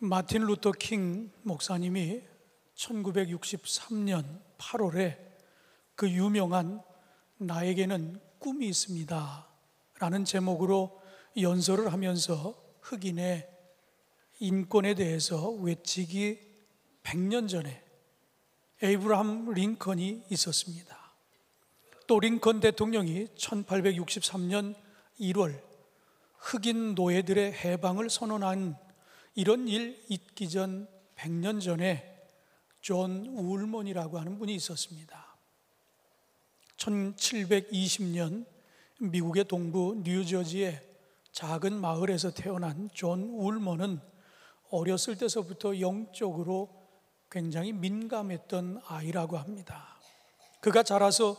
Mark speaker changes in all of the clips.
Speaker 1: 마틴 루터 킹 목사님이 1963년 8월에 그 유명한 나에게는 꿈이 있습니다 라는 제목으로 연설을 하면서 흑인의 인권에 대해서 외치기 100년 전에 에이브라함 링컨이 있었습니다. 또 링컨 대통령이 1863년 1월 흑인 노예들의 해방을 선언한 이런 일 있기 전 100년 전에 존 울먼이라고 하는 분이 있었습니다. 1720년 미국의 동부 뉴저지의 작은 마을에서 태어난 존 울먼은 어렸을 때서부터 영적으로 굉장히 민감했던 아이라고 합니다. 그가 자라서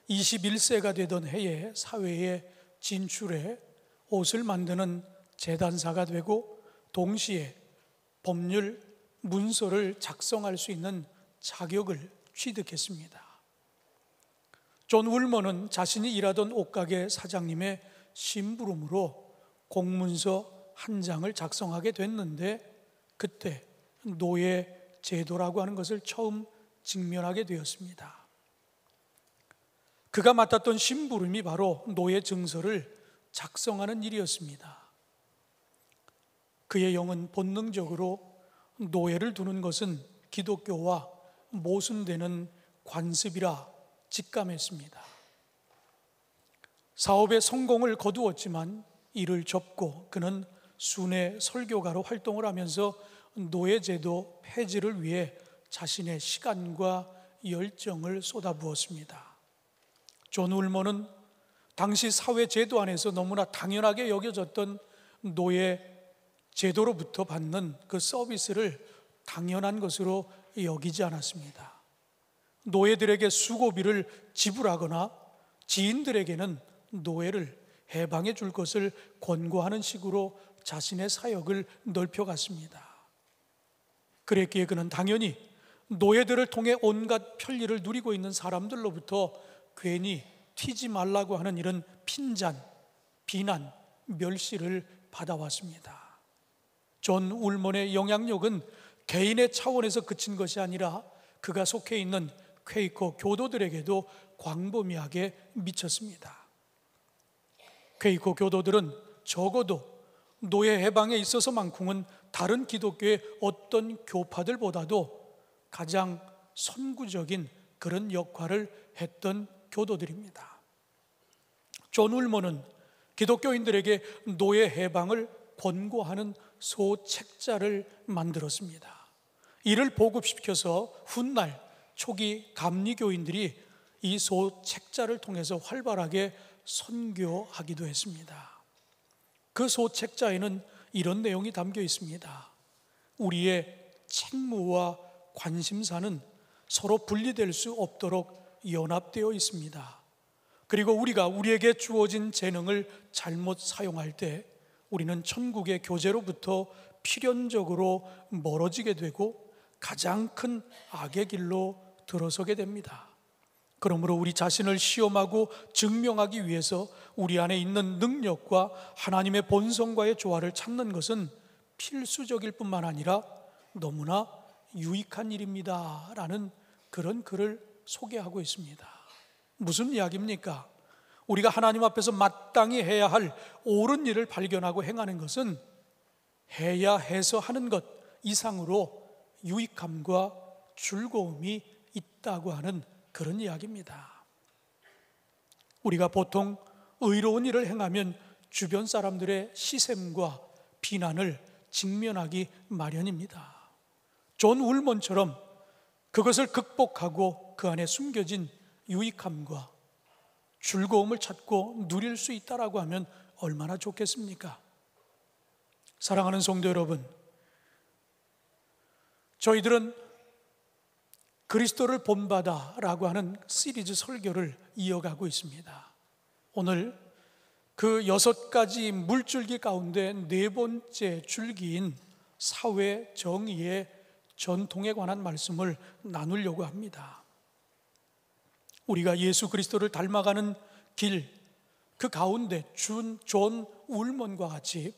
Speaker 1: 21세가 되던 해에 사회에 진출해 옷을 만드는 재단사가 되고 동시에 법률 문서를 작성할 수 있는 자격을 취득했습니다. 존 울먼은 자신이 일하던 옷가게 사장님의 심부름으로 공문서 한 장을 작성하게 됐는데 그때 노예 제도라고 하는 것을 처음 직면하게 되었습니다. 그가 맡았던 심부름이 바로 노예 증서를 작성하는 일이었습니다. 그의 영은 본능적으로 노예를 두는 것은 기독교와 모순되는 관습이라 직감했습니다. 사업에 성공을 거두었지만 이를 접고 그는 순회 설교가로 활동을 하면서 노예제도 폐지를 위해 자신의 시간과 열정을 쏟아부었습니다. 존 울먼은 당시 사회 제도 안에서 너무나 당연하게 여겨졌던 노예 제도로부터 받는 그 서비스를 당연한 것으로 여기지 않았습니다. 노예들에게 수고비를 지불하거나 지인들에게는 노예를 해방해 줄 것을 권고하는 식으로 자신의 사역을 넓혀갔습니다. 그랬기에 그는 당연히 노예들을 통해 온갖 편리를 누리고 있는 사람들로부터 괜히 튀지 말라고 하는 이런 핀잔, 비난, 멸시를 받아왔습니다. 존 울먼의 영향력은 개인의 차원에서 그친 것이 아니라 그가 속해 있는 퀘이커 교도들에게도 광범위하게 미쳤습니다. 퀘이커 교도들은 적어도 노예 해방에 있어서만큼은 다른 기독교의 어떤 교파들보다도 가장 선구적인 그런 역할을 했던 교도들입니다. 존 울먼은 기독교인들에게 노예 해방을 권고하는 소책자를 만들었습니다. 이를 보급시켜서 훗날 초기 감리교인들이 이 소책자를 통해서 활발하게 선교하기도 했습니다. 그 소책자에는 이런 내용이 담겨 있습니다. 우리의 책무와 관심사는 서로 분리될 수 없도록 연합되어 있습니다. 그리고 우리가 우리에게 주어진 재능을 잘못 사용할 때 우리는 천국의 교제로부터 필연적으로 멀어지게 되고 가장 큰 악의 길로 들어서게 됩니다. 그러므로 우리 자신을 시험하고 증명하기 위해서 우리 안에 있는 능력과 하나님의 본성과의 조화를 찾는 것은 필수적일 뿐만 아니라 너무나 유익한 일입니다 라는 그런 글을 소개하고 있습니다. 무슨 이야기입니까? 우리가 하나님 앞에서 마땅히 해야 할 옳은 일을 발견하고 행하는 것은 해야 해서 하는 것 이상으로 유익함과 즐거움이 있다고 하는 그런 이야기입니다. 우리가 보통 의로운 일을 행하면 주변 사람들의 시샘과 비난을 직면하기 마련입니다. 존 울먼처럼 그것을 극복하고 그 안에 숨겨진 유익함과 즐거움을 찾고 누릴 수 있다라고 하면 얼마나 좋겠습니까? 사랑하는 성도 여러분, 저희들은 그리스도를 본받아라고 하는 시리즈 설교를 이어가고 있습니다. 오늘 그 6가지 물줄기 가운데 4번째 줄기인 사회 정의의 전통에 관한 말씀을 나누려고 합니다. 우리가 예수 그리스도를 닮아가는 길, 그 가운데 존 울먼과 같이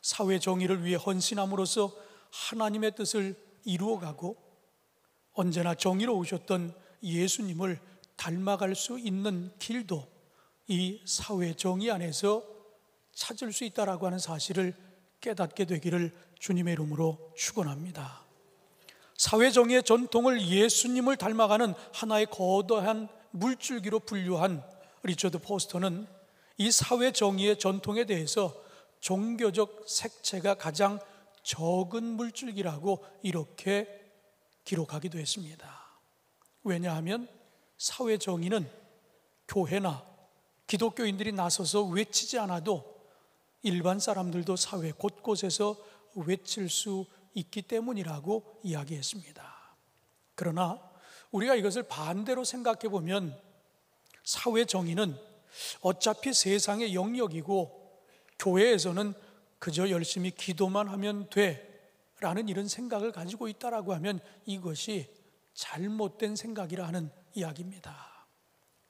Speaker 1: 사회 정의를 위해 헌신함으로써 하나님의 뜻을 이루어가고 언제나 정의로우셨던 예수님을 닮아갈 수 있는 길도 이 사회 정의 안에서 찾을 수 있다라고 하는 사실을 깨닫게 되기를 주님의 이름으로 축원합니다. 사회 정의의 전통을 예수님을 닮아가는 하나의 거대한 물줄기로 분류한 리처드 포스터는 이 사회 정의의 전통에 대해서 종교적 색채가 가장 적은 물줄기라고 이렇게 기록하기도 했습니다. 왜냐하면 사회 정의는 교회나 기독교인들이 나서서 외치지 않아도 일반 사람들도 사회 곳곳에서 외칠 수 있기 때문이라고 이야기했습니다. 그러나 우리가 이것을 반대로 생각해 보면 사회 정의는 어차피 세상의 영역이고 교회에서는 그저 열심히 기도만 하면 돼 라는 이런 생각을 가지고 있다라고 하면 이것이 잘못된 생각이라 하는 이야기입니다.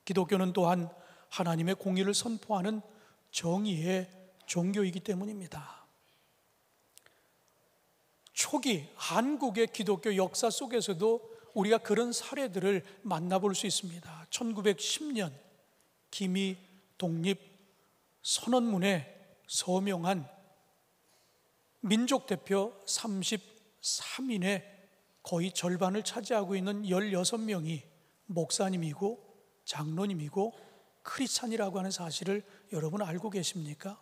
Speaker 1: 기독교는 또한 하나님의 공의를 선포하는 정의의 종교이기 때문입니다. 초기 한국의 기독교 역사 속에서도 우리가 그런 사례들을 만나볼 수 있습니다. 1910년 기미 독립 선언문에 서명한 민족 대표 33인의 거의 절반을 차지하고 있는 16명이 목사님이고 장로님이고 크리스찬이라고 하는 사실을 여러분 알고 계십니까?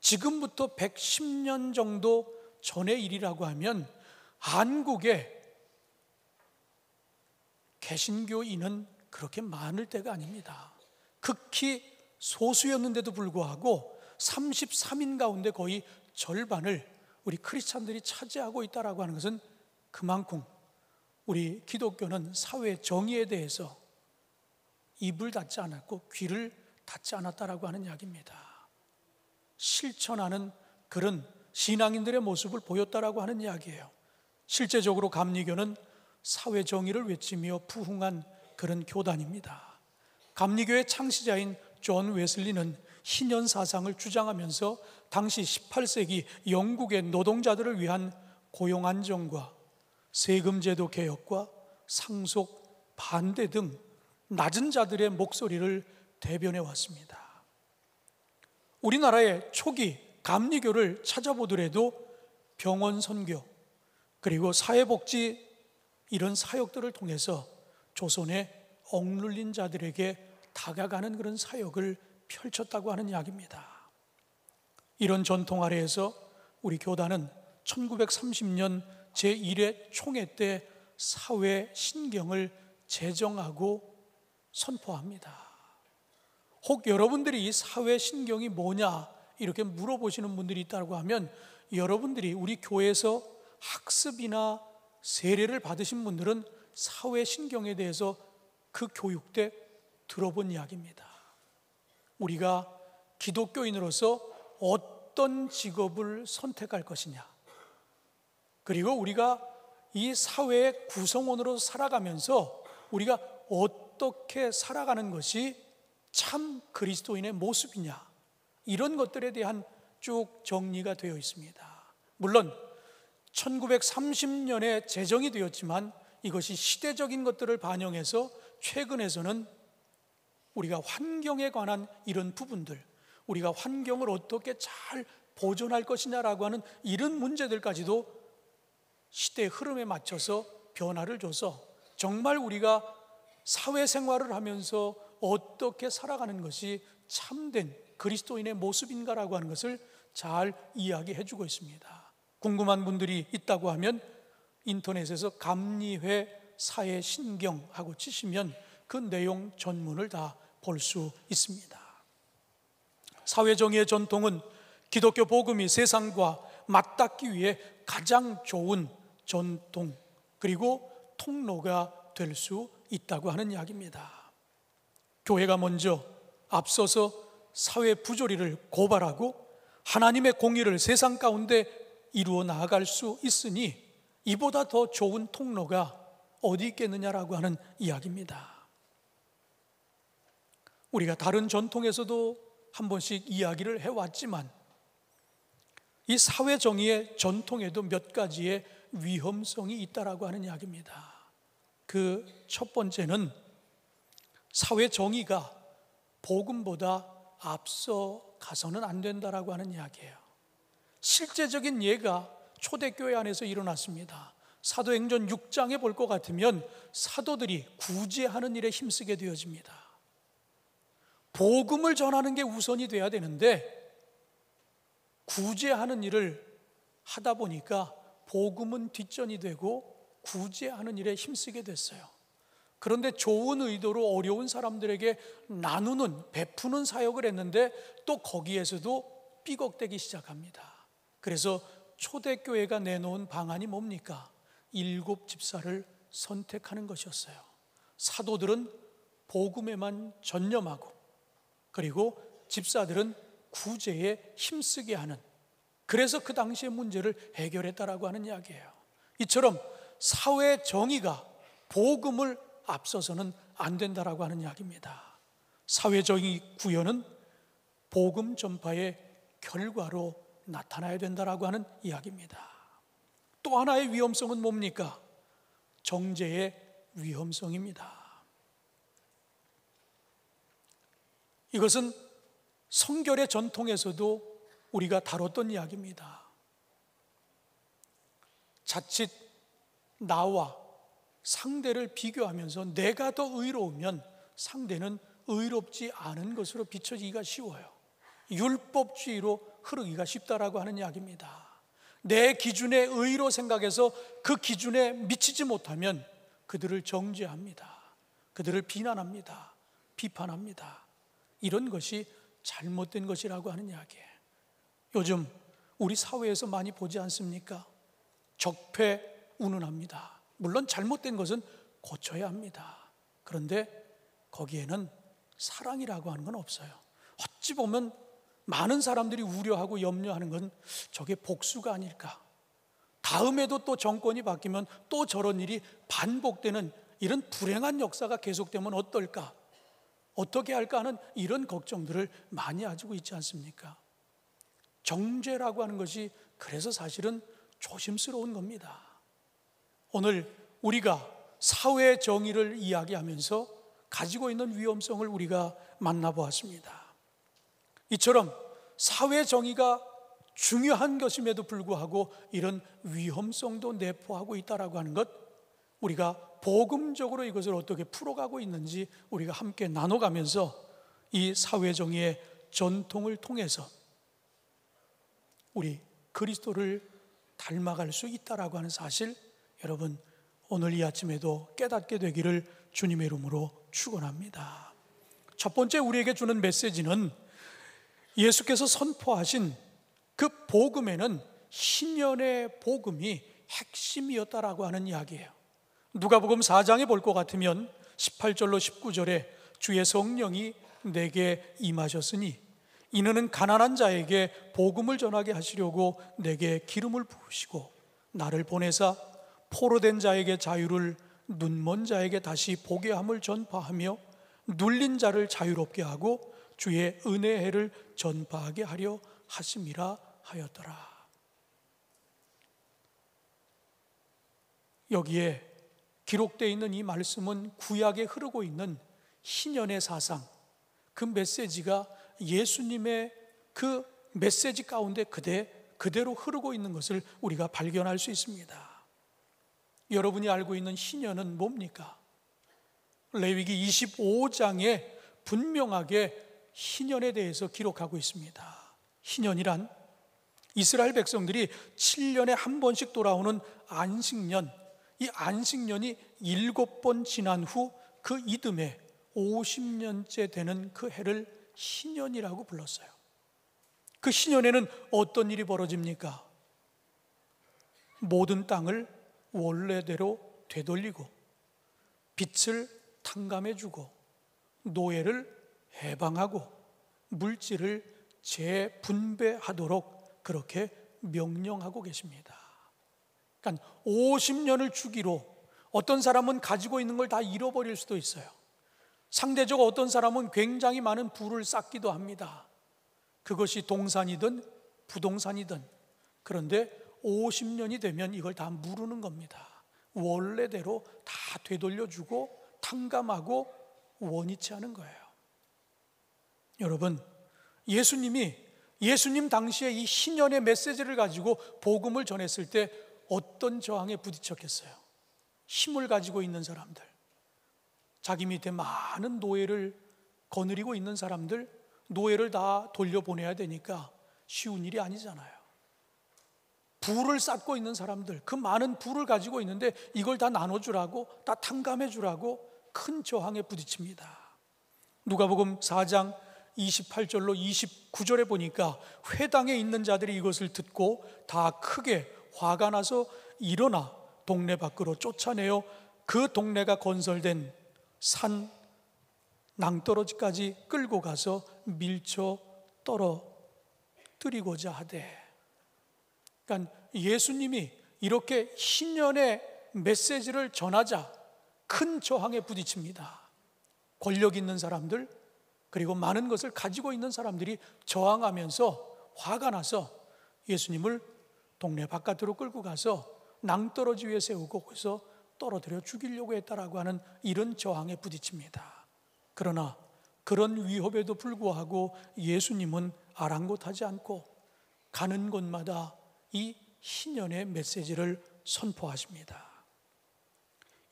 Speaker 1: 지금부터 110년 정도 전의 일이라고 하면 한국의 개신교인은 그렇게 많을 때가 아닙니다. 극히 소수였는데도 불구하고 33인 가운데 거의 절반을 우리 크리스찬들이 차지하고 있다라고 하는 것은 그만큼 우리 기독교는 사회 정의에 대해서 입을 닫지 않았고 귀를 닫지 않았다라고 하는 이야기입니다. 실천하는 그런 신앙인들의 모습을 보였다라고 하는 이야기예요. 실제적으로 감리교는 사회 정의를 외치며 부흥한 그런 교단입니다. 감리교의 창시자인 존 웨슬리는 희년 사상을 주장하면서 당시 18세기 영국의 노동자들을 위한 고용 안정과 세금 제도 개혁과 상속 반대 등 낮은 자들의 목소리를 대변해 왔습니다. 우리나라의 초기 감리교를 찾아보더라도 병원 선교 그리고 사회복지 이런 사역들을 통해서 조선의 억눌린 자들에게 다가가는 그런 사역을 펼쳤다고 하는 이야기입니다. 이런 전통 아래에서 우리 교단은 1930년 제1회 총회 때 사회 신경을 제정하고 선포합니다. 혹 여러분들이 이 사회 신경이 뭐냐 이렇게 물어보시는 분들이 있다고 하면 여러분들이 우리 교회에서 학습이나 세례를 받으신 분들은 사회 신경에 대해서 그 교육 때 들어본 이야기입니다. 우리가 기독교인으로서 어떤 직업을 선택할 것이냐, 그리고 우리가 이 사회의 구성원으로 살아가면서 우리가 어떻게 살아가는 것이 참 그리스도인의 모습이냐, 이런 것들에 대한 쭉 정리가 되어 있습니다. 물론 1930년에 제정이 되었지만 이것이 시대적인 것들을 반영해서 최근에서는 우리가 환경에 관한 이런 부분들, 우리가 환경을 어떻게 잘 보존할 것이냐라고 하는 이런 문제들까지도 시대의 흐름에 맞춰서 변화를 줘서 정말 우리가 사회생활을 하면서 어떻게 살아가는 것이 참된 그리스도인의 모습인가라고 하는 것을 잘 이야기해 주고 있습니다. 궁금한 분들이 있다고 하면 인터넷에서 감리회 사회 신경하고 치시면 그 내용 전문을 다 볼 수 있습니다. 사회정의의 전통은 기독교 복음이 세상과 맞닿기 위해 가장 좋은 전통 그리고 통로가 될 수 있다고 하는 이야기입니다. 교회가 먼저 앞서서 사회 부조리를 고발하고 하나님의 공의를 세상 가운데 이루어 나아갈 수 있으니 이보다 더 좋은 통로가 어디 있겠느냐라고 하는 이야기입니다. 우리가 다른 전통에서도 한 번씩 이야기를 해왔지만 이 사회 정의의 전통에도 몇 가지의 위험성이 있다라고 하는 이야기입니다. 그 첫 번째는 사회 정의가 복음보다 앞서 가서는 안 된다라고 하는 이야기예요. 실제적인 예가 초대교회 안에서 일어났습니다. 사도행전 6장에 볼 것 같으면 사도들이 구제하는 일에 힘쓰게 되어집니다. 복음을 전하는 게 우선이 돼야 되는데 구제하는 일을 하다 보니까 복음은 뒷전이 되고 구제하는 일에 힘쓰게 됐어요. 그런데 좋은 의도로 어려운 사람들에게 나누는, 베푸는 사역을 했는데 또 거기에서도 삐걱대기 시작합니다. 그래서 초대교회가 내놓은 방안이 뭡니까? 7 집사를 선택하는 것이었어요. 사도들은 복음에만 전념하고, 그리고 집사들은 구제에 힘쓰게 하는, 그래서 그 당시의 문제를 해결했다라고 하는 이야기예요. 이처럼 사회 정의가 복음을 앞서서는 안 된다라고 하는 이야기입니다. 사회 정의 구현은 복음 전파의 결과로 나타나야 된다라고 하는 이야기입니다. 또 하나의 위험성은 뭡니까? 정죄의 위험성입니다. 이것은 성결의 전통에서도 우리가 다뤘던 이야기입니다. 자칫 나와 상대를 비교하면서 내가 더 의로우면 상대는 의롭지 않은 것으로 비춰지기가 쉬워요. 율법주의로 흐르기가 쉽다라고 하는 이야기입니다. 내 기준의 의로 생각해서 그 기준에 미치지 못하면 그들을 정죄합니다. 그들을 비난합니다. 비판합니다. 이런 것이 잘못된 것이라고 하는 이야기예요. 요즘 우리 사회에서 많이 보지 않습니까? 적폐운운합니다. 물론 잘못된 것은 고쳐야 합니다. 그런데 거기에는 사랑이라고 하는 건 없어요. 어찌 보면 많은 사람들이 우려하고 염려하는 건 저게 복수가 아닐까, 다음에도 또 정권이 바뀌면 또 저런 일이 반복되는 이런 불행한 역사가 계속되면 어떨까, 어떻게 할까 하는 이런 걱정들을 많이 가지고 있지 않습니까? 정죄라고 하는 것이 그래서 사실은 조심스러운 겁니다. 오늘 우리가 사회 정의를 이야기하면서 가지고 있는 위험성을 우리가 만나보았습니다. 이처럼 사회 정의가 중요한 것임에도 불구하고 이런 위험성도 내포하고 있다라고 하는 것, 우리가 복음적으로 이것을 어떻게 풀어가고 있는지 우리가 함께 나눠가면서 이 사회 정의의 전통을 통해서 우리 그리스도를 닮아갈 수 있다라고 하는 사실, 여러분 오늘 이 아침에도 깨닫게 되기를 주님의 이름으로 축원합니다. 첫 번째 우리에게 주는 메시지는 예수께서 선포하신 그 복음에는 신년의 복음이 핵심이었다라고 하는 이야기예요. 누가복음 4장에 볼 것 같으면 18절로 19절에 주의 성령이 내게 임하셨으니 이는 가난한 자에게 복음을 전하게 하시려고 내게 기름을 부으시고 나를 보내사 포로된 자에게 자유를, 눈먼 자에게 다시 보게 함을 전파하며 눌린 자를 자유롭게 하고 주의 은혜의 해를 전파하게 하려 하심이라 하였더라. 여기에 기록되어 있는 이 말씀은 구약에 흐르고 있는 희년의 사상, 그 메시지가 예수님의 그 메시지 가운데 그대로 흐르고 있는 것을 우리가 발견할 수 있습니다. 여러분이 알고 있는 희년은 뭡니까? 레위기 25장에 분명하게 희년에 대해서 기록하고 있습니다. 희년이란 이스라엘 백성들이 7년에 한 번씩 돌아오는 안식년, 이 안식년이 7번 지난 후 그 이듬해 50년째 되는 그 해를 희년이라고 불렀어요. 그 희년에는 어떤 일이 벌어집니까? 모든 땅을 원래대로 되돌리고 빛을 탕감해주고 노예를 해방하고 물질을 재분배하도록 그렇게 명령하고 계십니다. 그러니까 50년을 주기로 어떤 사람은 가지고 있는 걸 다 잃어버릴 수도 있어요. 상대적으로 어떤 사람은 굉장히 많은 부를 쌓기도 합니다. 그것이 동산이든 부동산이든 그런데 50년이 되면 이걸 다 무르는 겁니다. 원래대로 다 되돌려주고 탕감하고 원위치 하는 거예요. 여러분, 예수님 당시에 이 신년의 메시지를 가지고 복음을 전했을 때 어떤 저항에 부딪혔겠어요? 힘을 가지고 있는 사람들, 자기 밑에 많은 노예를 거느리고 있는 사람들, 노예를 다 돌려보내야 되니까 쉬운 일이 아니잖아요. 부를 쌓고 있는 사람들, 그 많은 부를 가지고 있는데 이걸 다 나눠주라고, 다 탕감해 주라고 큰 저항에 부딪힙니다. 누가복음 4장 28절로 29절에 보니까 회당에 있는 자들이 이것을 듣고 다 크게 화가 나서 일어나 동네 밖으로 쫓아내어 그 동네가 건설된 산 낭떠러지까지 끌고 가서 밀쳐 떨어뜨리고자 하되. 그러니까 예수님이 이렇게 신년의 메시지를 전하자 큰 저항에 부딪힙니다. 권력 있는 사람들, 그리고 많은 것을 가지고 있는 사람들이 저항하면서 화가 나서 예수님을 동네 바깥으로 끌고 가서 낭떠러지 위에 세우고 거기서 떨어뜨려 죽이려고 했다라고 하는 이런 저항에 부딪힙니다. 그러나 그런 위협에도 불구하고 예수님은 아랑곳하지 않고 가는 곳마다 이 신년의 메시지를 선포하십니다.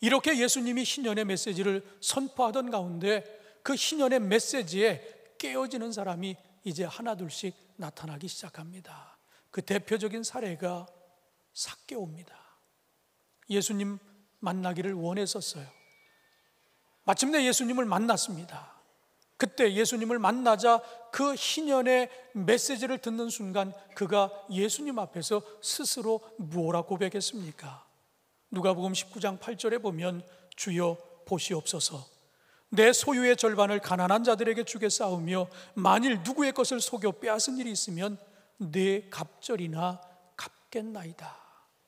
Speaker 1: 이렇게 예수님이 신년의 메시지를 선포하던 가운데 그 신년의 메시지에 깨어지는 사람이 이제 하나둘씩 나타나기 시작합니다. 그 대표적인 사례가 삭개오입니다. 예수님 만나기를 원했었어요. 마침내 예수님을 만났습니다. 그때 예수님을 만나자 그 신년의 메시지를 듣는 순간 그가 예수님 앞에서 스스로 무엇라 고백했습니까? 누가복음 19장 8절에 보면 주여 보시옵소서, 내 소유의 절반을 가난한 자들에게 주겠사오며 만일 누구의 것을 속여 빼앗은 일이 있으면 내 갑절이나 갚겠나이다.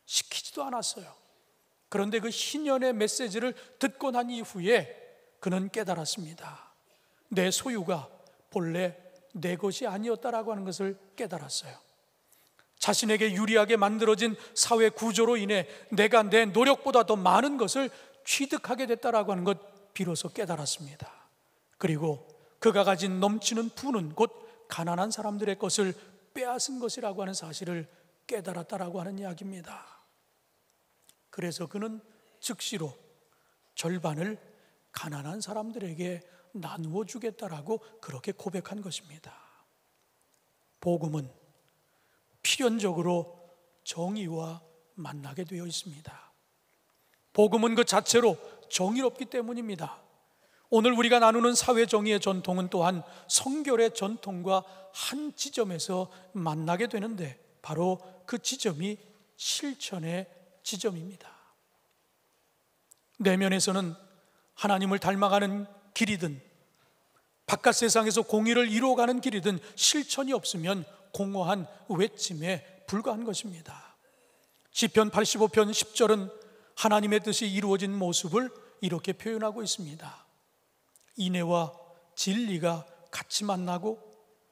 Speaker 1: 시키지도 않았어요. 그런데 그 신년의 메시지를 듣고 난 이후에 그는 깨달았습니다. 내 소유가 본래 내 것이 아니었다라고 하는 것을 깨달았어요. 자신에게 유리하게 만들어진 사회 구조로 인해 내가 내 노력보다 더 많은 것을 취득하게 됐다라고 하는 것 비로소 깨달았습니다. 그리고 그가 가진 넘치는 부는 곧 가난한 사람들의 것을 빼앗은 것이라고 하는 사실을 깨달았다라고 하는 이야기입니다. 그래서 그는 즉시로 절반을 가난한 사람들에게 나누어 주겠다라고 그렇게 고백한 것입니다. 복음은 필연적으로 정의와 만나게 되어 있습니다. 복음은 그 자체로 정의롭기 때문입니다. 오늘 우리가 나누는 사회 정의의 전통은 또한 성결의 전통과 한 지점에서 만나게 되는데 바로 그 지점이 실천의 지점입니다. 내면에서는 하나님을 닮아가는 길이든 바깥 세상에서 공의를 이루어가는 길이든 실천이 없으면 공허한 외침에 불과한 것입니다. 시편 85편 10절은 하나님의 뜻이 이루어진 모습을 이렇게 표현하고 있습니다. 인애와 진리가 같이 만나고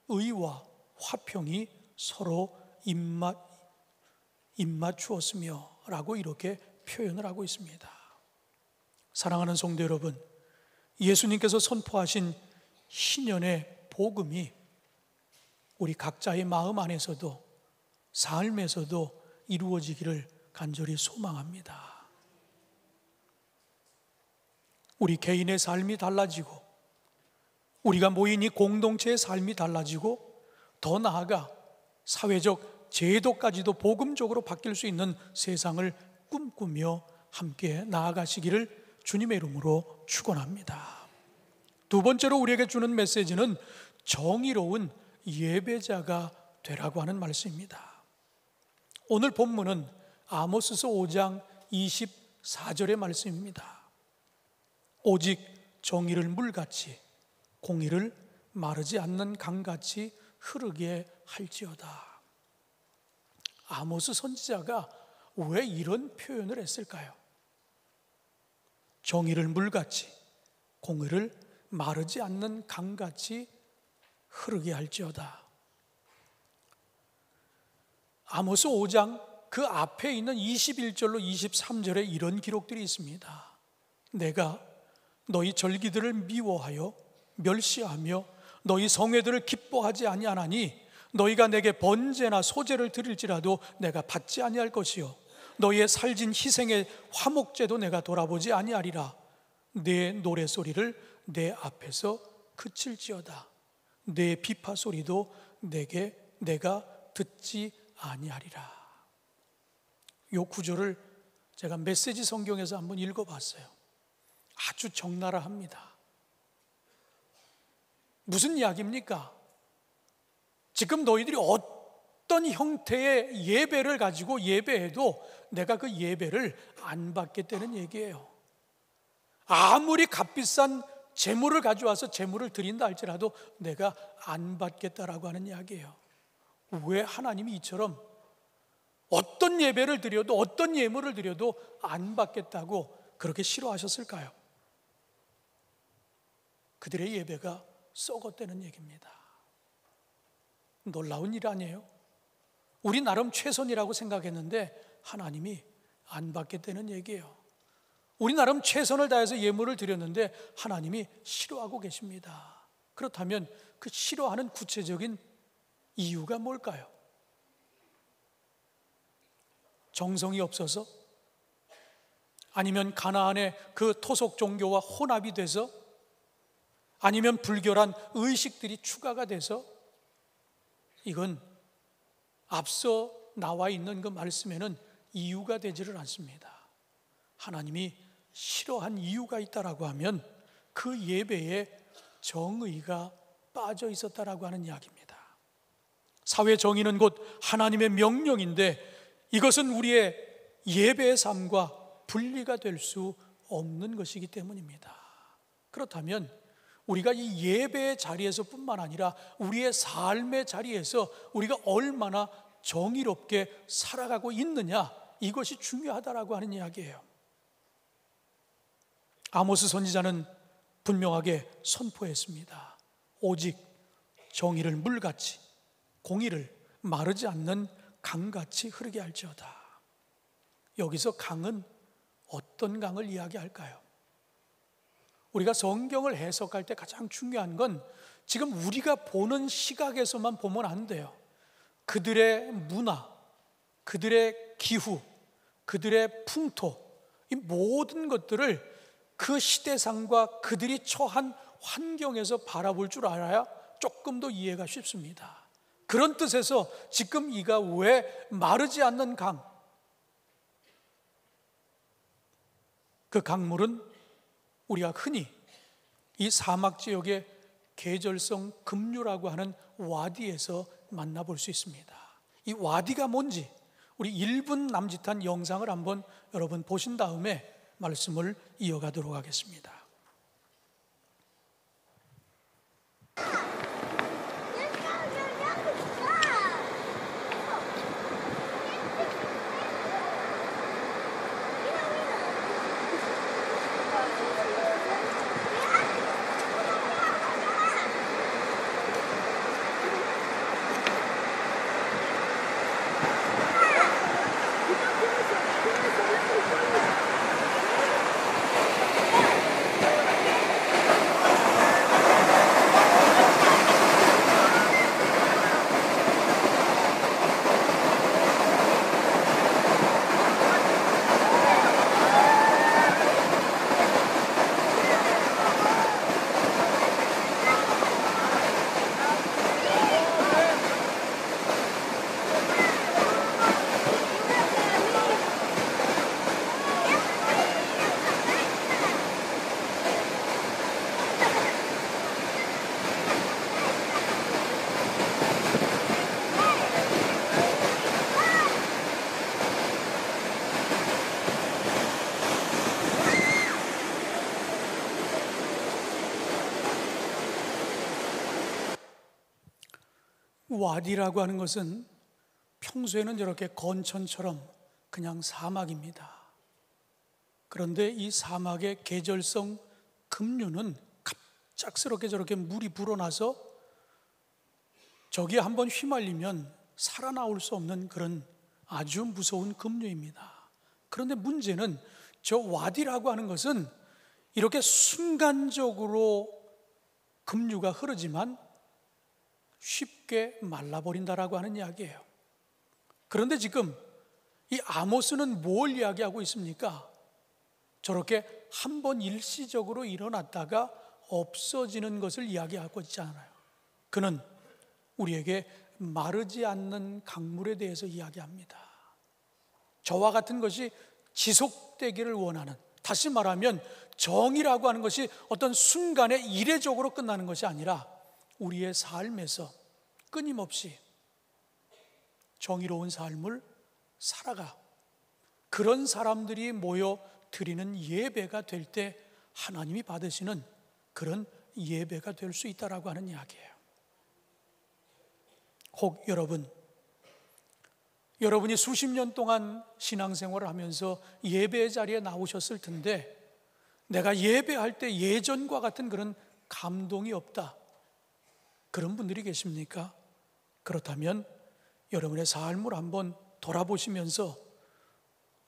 Speaker 1: 의와 화평이 서로 입맞추었으며 라고 이렇게 표현을 하고 있습니다. 사랑하는 성도 여러분, 예수님께서 선포하신 신년의 복음이 우리 각자의 마음 안에서도 삶에서도 이루어지기를 간절히 소망합니다. 우리 개인의 삶이 달라지고 우리가 모인 이 공동체의 삶이 달라지고 더 나아가 사회적 제도까지도 복음적으로 바뀔 수 있는 세상을 꿈꾸며 함께 나아가시기를 주님의 이름으로 축원합니다. 두 번째로 우리에게 주는 메시지는 정의로운 예배자가 되라고 하는 말씀입니다. 오늘 본문은 아모스서 5장 24절의 말씀입니다. 오직 정의를 물같이 공의를 마르지 않는 강같이 흐르게 할지어다. 아모스 선지자가 왜 이런 표현을 했을까요? 정의를 물같이 공의를 마르지 않는 강같이 흐르게 할지어다. 아모스 5장 그 앞에 있는 21절로 23절에 이런 기록들이 있습니다. 내가 너희 절기들을 미워하여 멸시하며 너희 성회들을 기뻐하지 아니하나니 너희가 내게 번제나 소제를 드릴지라도 내가 받지 아니할 것이요 너희의 살진 희생의 화목제도 내가 돌아보지 아니하리라. 내 노래소리를 내 앞에서 그칠지어다. 내 비파 소리도 내가 듣지 아니하리라. 이 구절을 제가 메시지 성경에서 한번 읽어봤어요. 아주 적나라합니다. 무슨 이야기입니까? 지금 너희들이 어떤 형태의 예배를 가지고 예배해도 내가 그 예배를 안 받겠다는 얘기예요. 아무리 값비싼 제물을 가져와서 제물을 드린다 할지라도 내가 안 받겠다라고 하는 이야기예요. 왜 하나님이 이처럼 어떤 예배를 드려도 어떤 예물을 드려도 안 받겠다고 그렇게 싫어하셨을까요? 그들의 예배가 썩었다는 얘기입니다. 놀라운 일 아니에요? 우리 나름 최선이라고 생각했는데 하나님이 안 받겠다는 얘기예요. 우리 나름 최선을 다해서 예물을 드렸는데 하나님이 싫어하고 계십니다. 그렇다면 그 싫어하는 구체적인 이유가 뭘까요? 정성이 없어서? 아니면 가나안의 그 토속 종교와 혼합이 돼서? 아니면 불결한 의식들이 추가가 돼서? 이건 앞서 나와 있는 그 말씀에는 이유가 되지를 않습니다. 하나님이 싫어한 이유가 있다라고 하면 그 예배에 정의가 빠져 있었다라고 하는 이야기입니다. 사회 정의는 곧 하나님의 명령인데 이것은 우리의 예배의 삶과 분리가 될 수 없는 것이기 때문입니다. 그렇다면 우리가 이 예배의 자리에서뿐만 아니라 우리의 삶의 자리에서 우리가 얼마나 정의롭게 살아가고 있느냐, 이것이 중요하다라고 하는 이야기예요. 아모스 선지자는 분명하게 선포했습니다. 오직 정의를 물같이, 공의를 마르지 않는 강같이 흐르게 할지어다. 여기서 강은 어떤 강을 이야기할까요? 우리가 성경을 해석할 때 가장 중요한 건 지금 우리가 보는 시각에서만 보면 안 돼요. 그들의 문화, 그들의 기후, 그들의 풍토, 이 모든 것들을 그 시대상과 그들이 처한 환경에서 바라볼 줄 알아야 조금 더 이해가 쉽습니다. 그런 뜻에서 지금 이가 왜 마르지 않는 강, 그 강물은 우리가 흔히 이 사막 지역의 계절성 급류라고 하는 와디에서 만나볼 수 있습니다. 이 와디가 뭔지 우리 1분 남짓한 영상을 한번 여러분 보신 다음에 말씀을 이어가도록 하겠습니다. 와디라고 하는 것은 평소에는 이렇게 건천처럼 그냥 사막입니다. 그런데 이 사막의 계절성 급류는 갑작스럽게 저렇게 물이 불어나서 저기에 한번 휘말리면 살아나올 수 없는 그런 아주 무서운 급류입니다. 그런데 문제는 저 와디라고 하는 것은 이렇게 순간적으로 급류가 흐르지만 쉽게 말라버린다라고 하는 이야기예요. 그런데 지금 이 아모스는 뭘 이야기하고 있습니까? 저렇게 한번 일시적으로 일어났다가 없어지는 것을 이야기하고 있지 않아요. 그는 우리에게 마르지 않는 강물에 대해서 이야기합니다. 저와 같은 것이 지속되기를 원하는, 다시 말하면 정의라고 하는 것이 어떤 순간에 이례적으로 끝나는 것이 아니라 우리의 삶에서 끊임없이 정의로운 삶을 살아가, 그런 사람들이 모여 드리는 예배가 될 때 하나님이 받으시는 그런 예배가 될 수 있다라고 하는 이야기예요. 혹 여러분이 수십 년 동안 신앙생활을 하면서 예배의 자리에 나오셨을 텐데 내가 예배할 때 예전과 같은 그런 감동이 없다, 그런 분들이 계십니까? 그렇다면 여러분의 삶을 한번 돌아보시면서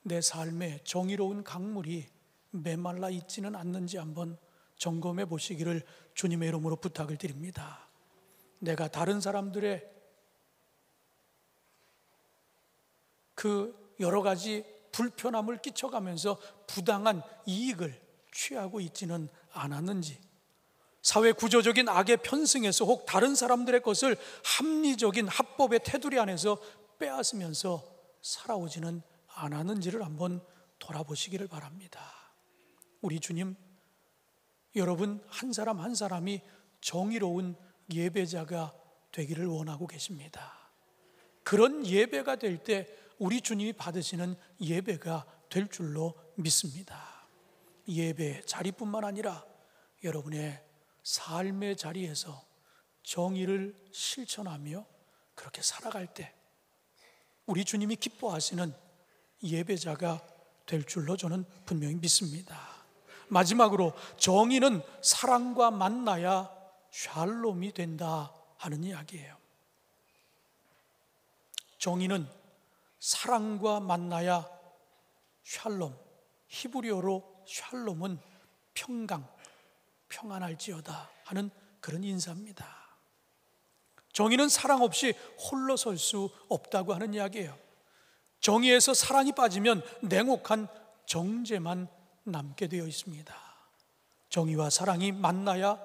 Speaker 1: 내 삶에 정의로운 강물이 메말라 있지는 않는지 한번 점검해 보시기를 주님의 이름으로 부탁을 드립니다. 내가 다른 사람들의 그 여러 가지 불편함을 끼쳐가면서 부당한 이익을 취하고 있지는 않았는지, 사회 구조적인 악의 편승에서 혹 다른 사람들의 것을 합리적인 합법의 테두리 안에서 빼앗으면서 살아오지는 않았는지를 한번 돌아보시기를 바랍니다. 우리 주님, 여러분 한 사람 한 사람이 정의로운 예배자가 되기를 원하고 계십니다. 그런 예배가 될 때 우리 주님이 받으시는 예배가 될 줄로 믿습니다. 예배 자리뿐만 아니라 여러분의 삶의 자리에서 정의를 실천하며 그렇게 살아갈 때 우리 주님이 기뻐하시는 예배자가 될 줄로 저는 분명히 믿습니다. 마지막으로 정의는 사랑과 만나야 샬롬이 된다 하는 이야기예요. 정의는 사랑과 만나야 샬롬, 히브리어로 샬롬은 평강, 평안할지어다 하는 그런 인사입니다. 정의는 사랑 없이 홀로 설 수 없다고 하는 이야기예요. 정의에서 사랑이 빠지면 냉혹한 정죄만 남게 되어 있습니다. 정의와 사랑이 만나야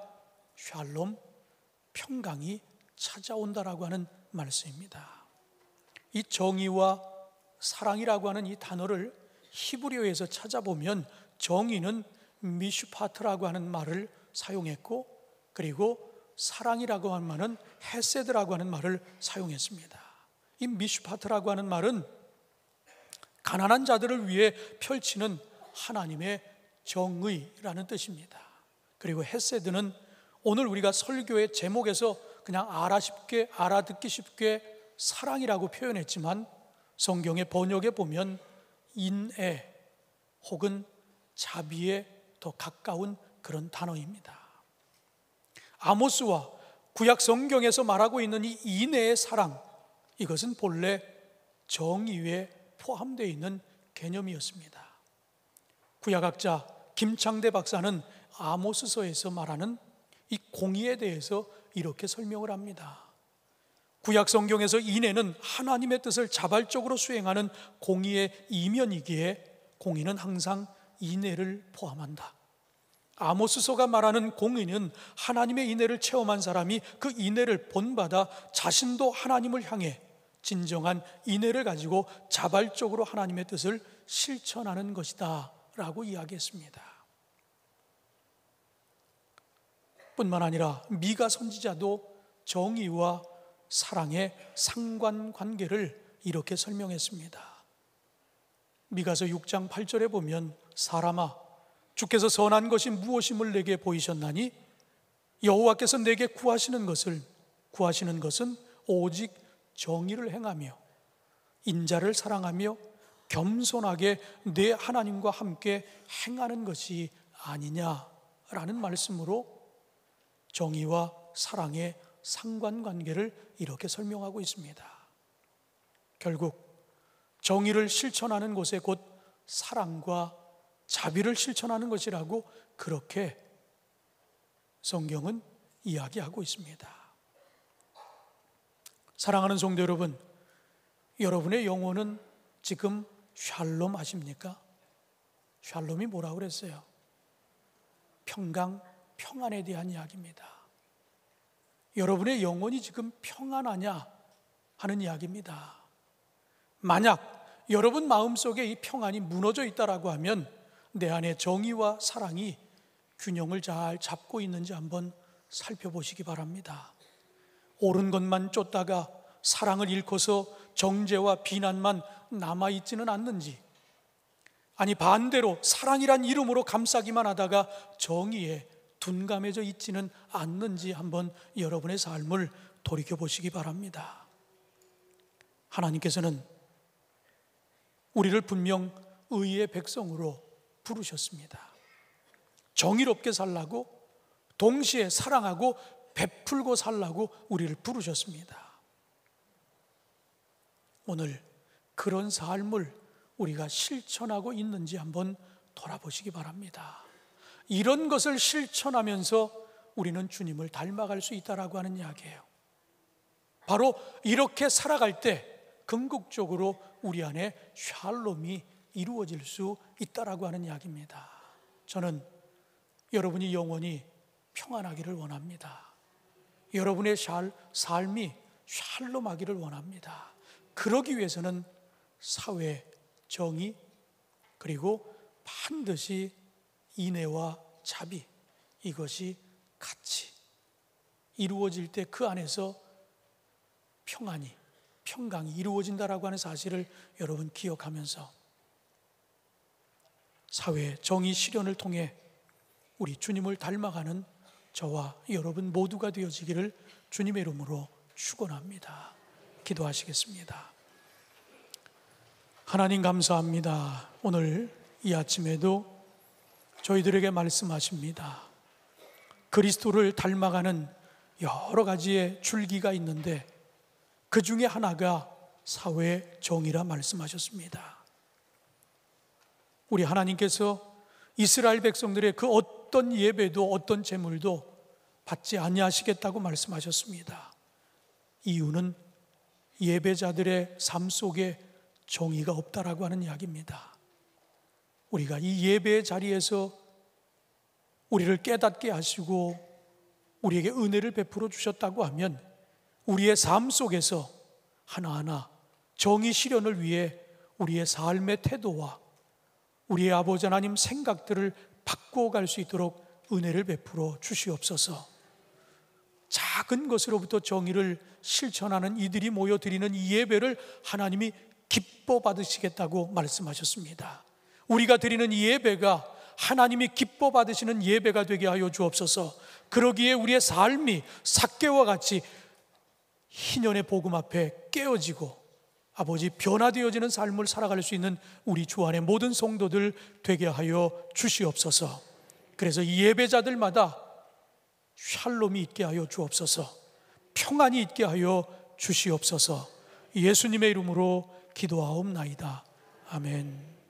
Speaker 1: 샬롬, 평강이 찾아온다라고 하는 말씀입니다. 이 정의와 사랑이라고 하는 이 단어를 히브리어에서 찾아보면 정의는 미슈파트라고 하는 말을 사용했고, 그리고 사랑이라고 하는 말은 헤세드라고 하는 말을 사용했습니다. 이 미슈파트라고 하는 말은 가난한 자들을 위해 펼치는 하나님의 정의라는 뜻입니다. 그리고 헤세드는 오늘 우리가 설교의 제목에서 그냥 알아듣기 쉽게 사랑이라고 표현했지만 성경의 번역에 보면 인애 혹은 자비에 더 가까운 그런 단어입니다. 아모스와 구약 성경에서 말하고 있는 이 인애의 사랑, 이것은 본래 정의에 포함되어 있는 개념이었습니다. 구약학자 김창대 박사는 아모스서에서 말하는 이 공의에 대해서 이렇게 설명을 합니다. 구약 성경에서 인애는 하나님의 뜻을 자발적으로 수행하는 공의의 이면이기에 공의는 항상 인애를 포함한다. 아모스서가 말하는 공의는 하나님의 인애를 체험한 사람이 그 인애를 본받아 자신도 하나님을 향해 진정한 인애를 가지고 자발적으로 하나님의 뜻을 실천하는 것이다 라고 이야기했습니다. 뿐만 아니라 미가 선지자도 정의와 사랑의 상관관계를 이렇게 설명했습니다. 미가서 6장 8절에 보면 사람아, 주께서 선한 것이 무엇임을 내게 보이셨나니 여호와께서 내게 구하시는 것은 오직 정의를 행하며 인자를 사랑하며 겸손하게 내 하나님과 함께 행하는 것이 아니냐라는 말씀으로 정의와 사랑의 상관관계를 이렇게 설명하고 있습니다. 결국 정의를 실천하는 곳에 곧 사랑과 자비를 실천하는 것이라고 그렇게 성경은 이야기하고 있습니다. 사랑하는 성도 여러분, 여러분의 영혼은 지금 샬롬 아십니까? 샬롬이 뭐라고 그랬어요? 평강, 평안에 대한 이야기입니다. 여러분의 영혼이 지금 평안하냐 하는 이야기입니다. 만약 여러분 마음속에 이 평안이 무너져 있다라고 하면 내 안에 정의와 사랑이 균형을 잘 잡고 있는지 한번 살펴보시기 바랍니다. 옳은 것만 쫓다가 사랑을 잃고서 정죄와 비난만 남아있지는 않는지, 아니 반대로 사랑이란 이름으로 감싸기만 하다가 정의에 둔감해져 있지는 않는지 한번 여러분의 삶을 돌이켜보시기 바랍니다. 하나님께서는 우리를 분명 의의 백성으로 부르셨습니다. 정의롭게 살라고, 동시에 사랑하고 베풀고 살라고 우리를 부르셨습니다. 오늘 그런 삶을 우리가 실천하고 있는지 한번 돌아보시기 바랍니다. 이런 것을 실천하면서 우리는 주님을 닮아갈 수 있다라고 하는 이야기예요. 바로 이렇게 살아갈 때 궁극적으로 우리 안에 샬롬이 이루어질 수 있다라고 하는 이야기입니다. 저는 여러분이 영원히 평안하기를 원합니다. 여러분의 삶이 샬롬하기를 원합니다. 그러기 위해서는 사회 정의, 그리고 반드시 인애와 자비, 이것이 같이 이루어질 때 그 안에서 평강이 이루어진다라고 하는 사실을 여러분 기억하면서 사회 정의 실현을 통해 우리 주님을 닮아가는 저와 여러분 모두가 되어지기를 주님의 이름으로 축원합니다. 기도하시겠습니다. 하나님 감사합니다. 오늘 이 아침에도 저희들에게 말씀하십니다. 그리스도를 닮아가는 여러 가지의 줄기가 있는데 그 중에 하나가 사회 정의라 말씀하셨습니다. 우리 하나님께서 이스라엘 백성들의 그 어떤 예배도 어떤 제물도 받지 아니하시겠다고 말씀하셨습니다. 이유는 예배자들의 삶 속에 정의가 없다라고 하는 이야기입니다. 우리가 이 예배의 자리에서 우리를 깨닫게 하시고 우리에게 은혜를 베풀어 주셨다고 하면 우리의 삶 속에서 하나하나 정의 실현을 위해 우리의 삶의 태도와 우리의 아버지 하나님 생각들을 바꿔갈 수 있도록 은혜를 베풀어 주시옵소서. 작은 것으로부터 정의를 실천하는 이들이 모여 드리는 이 예배를 하나님이 기뻐 받으시겠다고 말씀하셨습니다. 우리가 드리는 이 예배가 하나님이 기뻐 받으시는 예배가 되게 하여 주옵소서. 그러기에 우리의 삶이 삭개와 같이 희년의 복음 앞에 깨어지고 아버지 변화되어지는 삶을 살아갈 수 있는 우리 주 안의 모든 성도들 되게 하여 주시옵소서. 그래서 이 예배자들마다 샬롬이 있게 하여 주옵소서. 평안이 있게 하여 주시옵소서. 예수님의 이름으로 기도하옵나이다. 아멘.